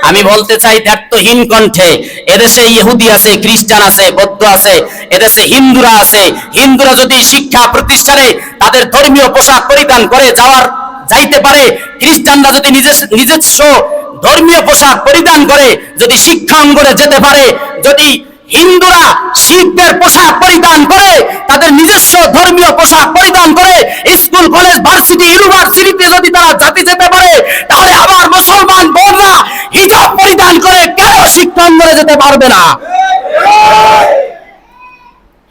আমি বলতে চাই দ্ব্যর্থহীন কণ্ঠে, এদেশে ইহুদি আছে, খ্রিস্টান আছে, বৌদ্ধ আছে, এদেশে হিন্দুরা আছে। হিন্দুরা যদি শিক্ষা প্রতিষ্ঠানে তাদের ধর্মীয় পোশাক পরিধান করে যাইতে পারে, খ্রিস্টানরা যদি নিজস্ব ধর্মীয় পোশাক পরিধান করে যদি শিক্ষা অঙ্গনে যেতে পারে, যদি হিন্দুরা শিখদের পোশাক পরিধান করে, তাদের নিজস্ব ধর্মীয় পোশাক পরিধান করে স্কুল কলেজ ভার্সিটি ইউনিভার্সিটিতে যদি তারা জাতি যেতে পারে, তাহলে আবার মুসলমান বোনরা হিজাব পরিধান করে কেন শিক্ষা অঙ্গনে যেতে পারবে না?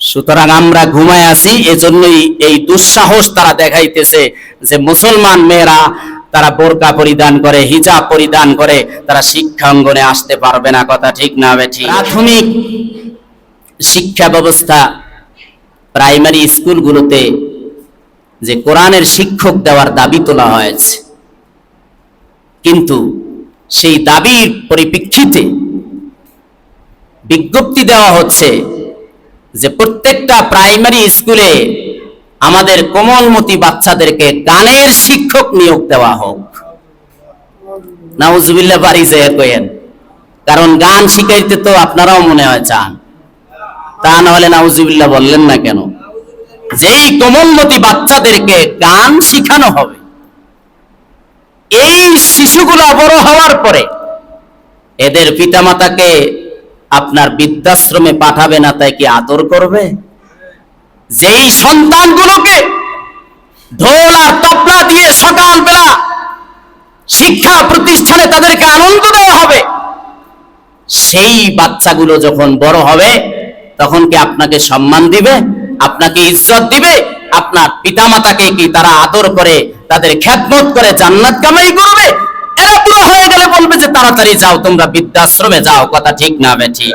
সুতরাং আমরা ঘুমায় আছি, এজন্যই এই দুঃসাহস তারা দেখাইতেছে যে মুসলমান মেয়েরা তারা বোরকা পরিধান করে, হিজাব পরিধান করে তারা শিক্ষা অঙ্গনে আসতে পারবে না। কথা ঠিক না বেঠিক? প্রাথমিক শিক্ষা ব্যবস্থা প্রাইমারি স্কুলগুলোতে যে কোরআনের শিক্ষক দেওয়ার দাবি তোলা হয়েছে, কিন্তু সেই দাবির পরিপ্রেক্ষিতে বিজ্ঞপ্তি দেওয়া হচ্ছে যে প্রত্যেকটা প্রাইমারি স্কুলে আমাদের কোমলমতি বাচ্চাদেরকে গানের শিক্ষক নিয়োগ দেওয়া হোক। নাউজুবিল্লাহ বাড়ি যায় কইেন, কারণ গান শিখাইতে তো আপনারাও মনে হয় চান, তা না হলে নাউজুবিল্লাহ বললেন না কেন? যেই কোমলমতি বাচ্চাদেরকে গান শিখানো হবে, এই শিশুগুলা বড় হওয়ার পরে এদের পিতামাতাকে আপনার বৃদ্ধাশ্রমে পাঠাবে না, তাই কি আদর করবে? যেই সন্তানগুলোকে ঢোল আর তবলা দিয়ে সকালবেলা শিক্ষা প্রতিষ্ঠানে তাদেরকে আনন্দ দেওয়া হবে, সেই বাচ্চাগুলো যখন বড় হবে তখন কি আপনাকে সম্মান দিবে, আপনাকে ইজ্জত দিবে? আপনার পিতামাতাকে কি তারা আদর করে, তাদের খেদমত করে জান্নাত কামাই করবে? এরা বুড়ো হয়ে গেলে বলবে যে তাড়াতাড়ি যাও, তোমরা বৃদ্ধাশ্রমে যাও। কথা ঠিক না বেঠিক?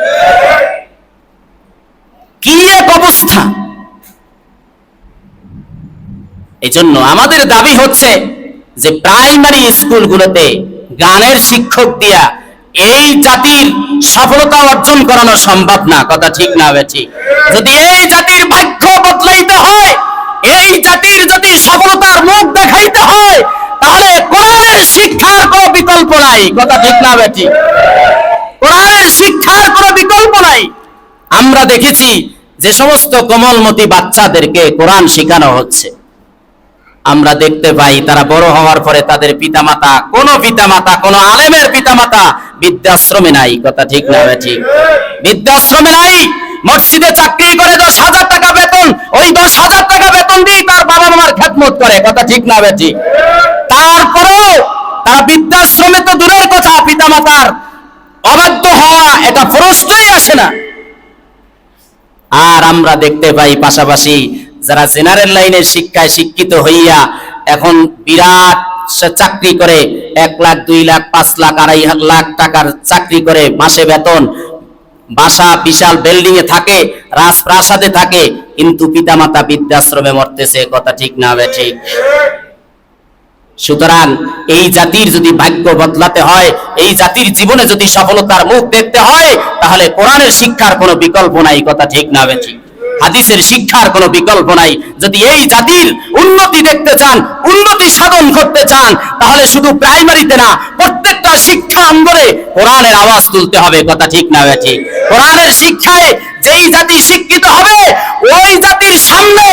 কি এক অবস্থা! এই জন্য আমাদের দাবি হচ্ছে যে প্রাইমারি স্কুলগুলোতে গানের শিক্ষক দিয়া এই জাতির সফলতা অর্জন করানো সম্ভব না। কথা ঠিক না বেঠিক? যদি এই জাতির ভাগ্য বদলাইতে হয়, এই জাতির যদি সফলতার মুখ দেখাইতে হয়, তাহলে কোরআনের শিক্ষার কোনো বিকল্প নাই। কথা ঠিক না বেঠিক? কোরআনের শিক্ষার কোনো বিকল্প নাই। আমরা দেখেছি যে সমস্ত কোমলমতি বাচ্চাদেরকে কোরআন শেখানো হচ্ছে, আমরা দেখতে পাই তারা বড় হওয়ার পরে তাদের পিতামাতা, কোনো আলেমের পিতামাতা বৃদ্ধাশ্রমে নাই। কথা ঠিক না বেঠিক? বৃদ্ধাশ্রমে নাই। মসজিদে চাকরি করে 10,000 টাকা বেতন, ওই 10,000 টাকা বেতন দিয়ে তার বাবা মার খেদমত করে। কথা ঠিক না বেঠিক? তারপরেও তারা বৃদ্ধাশ্রমে তো দূরের কথা, পিতামাতার অবাধ্য হওয়া এটা প্রশ্নই আসে না। আর আমরা দেখতে পাই পাশাপাশি যারা জেনারেল লাইনের শিক্ষায় শিক্ষিত হইয়া এখন বিরাট চাকরি করে, 1 লাখ, 2 লাখ, 5 লাখ, 2.5 লাখ টাকার চাকরি করে, মাসে বেতন, বাসা বিশাল বিল্ডিং এ থাকে, রাজপ্রাসাদে থাকে, কিন্তু পিতামাতা বৃদ্ধাশ্রমে মরতেছে। কথা ঠিক না বেঠিক? সুতরাং এই জাতির যদি ভাগ্য বদলাতে হয়, এই জাতির জীবনে যদি সফলতার মুখ দেখতে হয়, তাহলে কোরআনের শিক্ষার কোনো বিকল্প নাই। কথা ঠিক না বেঠিক? হাদিসের শিক্ষার কোনো বিকল্প নাই। যদি এই জাতির উন্নতি দেখতে চান, উন্নতি সাধন করতে চান, তাহলে শুধু প্রাইমারিতে না, প্রত্যেকটা শিক্ষা অঙ্গনে কোরআনের আওয়াজ তুলতে হবে। কথা ঠিক না বেঠিক? কোরআনের শিক্ষায় যেই জাতি শিক্ষিত হবে, ওই জাতির সামনে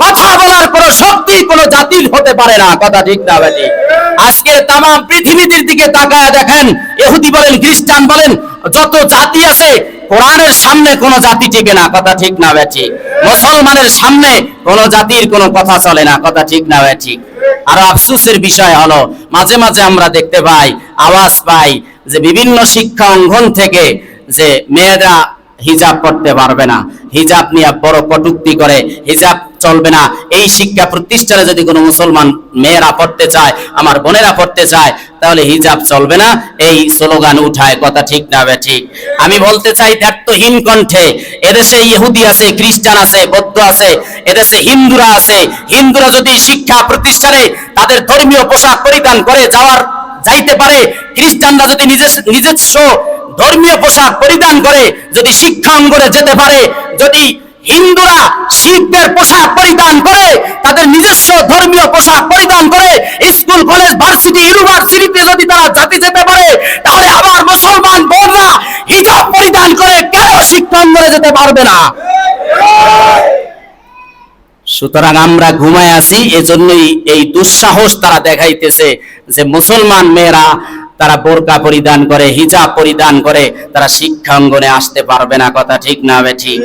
কথা বলার কোনো শক্তি কোনো জাতির হতে পারে না। কথা ঠিক না বেঠিক? আজকে তাম পৃথিবীর দিকে তাকায় দেখেন, ইহুদি বলেন, খ্রিস্টান বলেন, যত জাতি আছে, কোরআনের সামনে কোনো জাতি টিকে না। কথা ঠিক না বেঠিক? মুসলমানের সামনে কোনো জাতির কোনো কথা চলে না। কথা ঠিক না বেঠিক? আর আফসোসের বিষয় হলো, মাঝে মাঝে আমরা দেখতে পাই, আওয়াজ পাই যে বিভিন্ন শিক্ষা অঙ্গন থেকে যে মেয়েরা হিজাব পড়তে পারবে না, হিজাব নিয়ে বড় কটূক্তি করে, হিজাব চলবে না। এই শিক্ষা প্রতিষ্ঠানে যদি কোনো মুসলমান মেয়েরা পড়তে চায়, আমার বোনেরা পড়তে চায়, তাহলে হিজাব চলবে না, এই স্লোগান উঠায়। কথা ঠিক না বেঠিক? আমি বলতে চাই দ্ব্যর্থহীন কণ্ঠে, এদেশে ইহুদি আছে, খ্রিস্টান আছে, বৌদ্ধ আছে, এদেশে হিন্দুরা আছে। হিন্দুরা যদি শিক্ষা প্রতিষ্ঠানে তাদের ধর্মীয় পোশাক পরিধান করে যাইতে পারে, খ্রিস্টানরা যদি নিজস্ব ধর্মীয় পোশাক পরিধান করে যদি শিক্ষা অঙ্গনে যেতে পারে, যদি হিন্দুরা শিখদের পোশাক পরিধান করে, তাদের নিজস্ব ধর্মীয় পোশাক পরিধান করে স্কুল কলেজ ভার্সিটি ইউনিভার্সিটিতে যদি তারা জাতি যেতে পারে, তাহলে আবার পারবে না। সুতরাং আমরা ঘুমায় আছি, এজন্যই এই দুঃসাহস তারা দেখাইতেছে যে মুসলমান মেয়েরা তারা বোরকা পরিধান করে, হিজাব পরিধান করে, তারা শিক্ষাঙ্গনে আসতে পারবে না। কথা ঠিক না বেঠিক?